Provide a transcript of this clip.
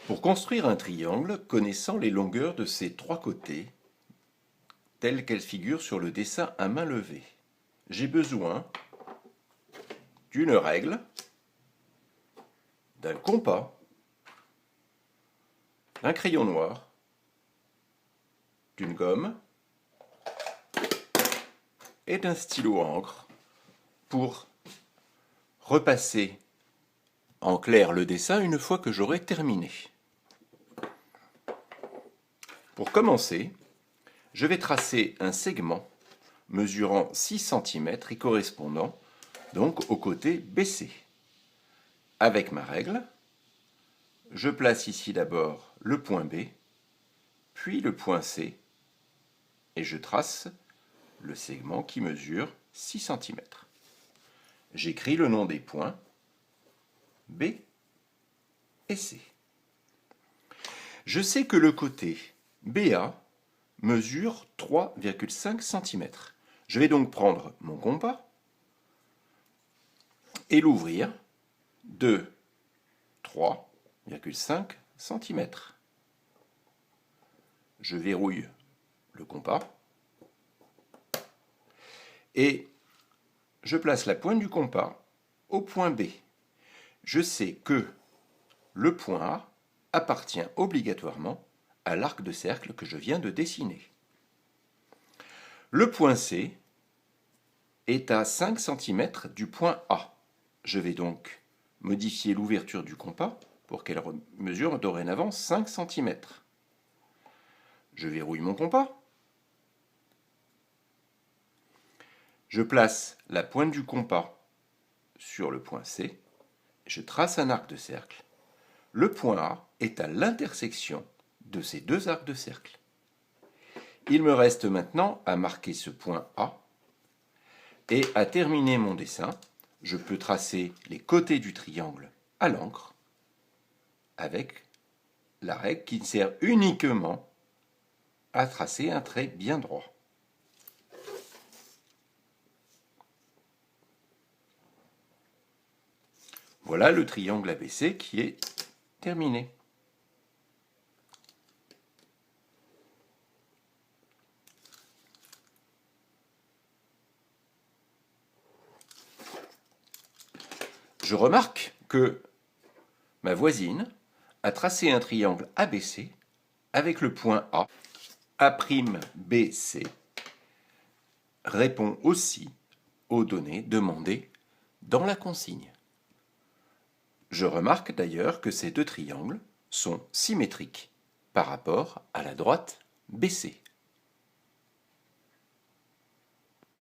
Pour construire un triangle connaissant les longueurs de ses trois côtés, telles qu'elles figurent sur le dessin à main levée, j'ai besoin d'une règle, d'un compas, d'un crayon noir, d'une gomme et d'un stylo à encre pour repasser en clair le dessin une fois que j'aurai terminé. Pour commencer, je vais tracer un segment mesurant 6 cm et correspondant donc au côté BC. Avec ma règle, je place ici d'abord le point B, puis le point C, et je trace le segment qui mesure 6 cm. J'écris le nom des points B et C. Je sais que le côté BA mesure 3,5 cm. Je vais donc prendre mon compas et l'ouvrir de 3,5 cm. Je verrouille le compas et je place la pointe du compas au point B. Je sais que le point A appartient obligatoirement à l'arc de cercle que je viens de dessiner. Le point C est à 5 cm du point A. Je vais donc modifier l'ouverture du compas pour qu'elle mesure dorénavant 5 cm. Je verrouille mon compas. Je place la pointe du compas sur le point C. Je trace un arc de cercle. Le point A est à l'intersection de ces deux arcs de cercle. Il me reste maintenant à marquer ce point A et à terminer mon dessin. Je peux tracer les côtés du triangle à l'encre avec la règle qui sert uniquement à tracer un trait bien droit. Voilà le triangle ABC qui est terminé. Je remarque que ma voisine a tracé un triangle ABC avec le point A. A'BC répond aussi aux données demandées dans la consigne. Je remarque d'ailleurs que ces deux triangles sont symétriques par rapport à la droite BC.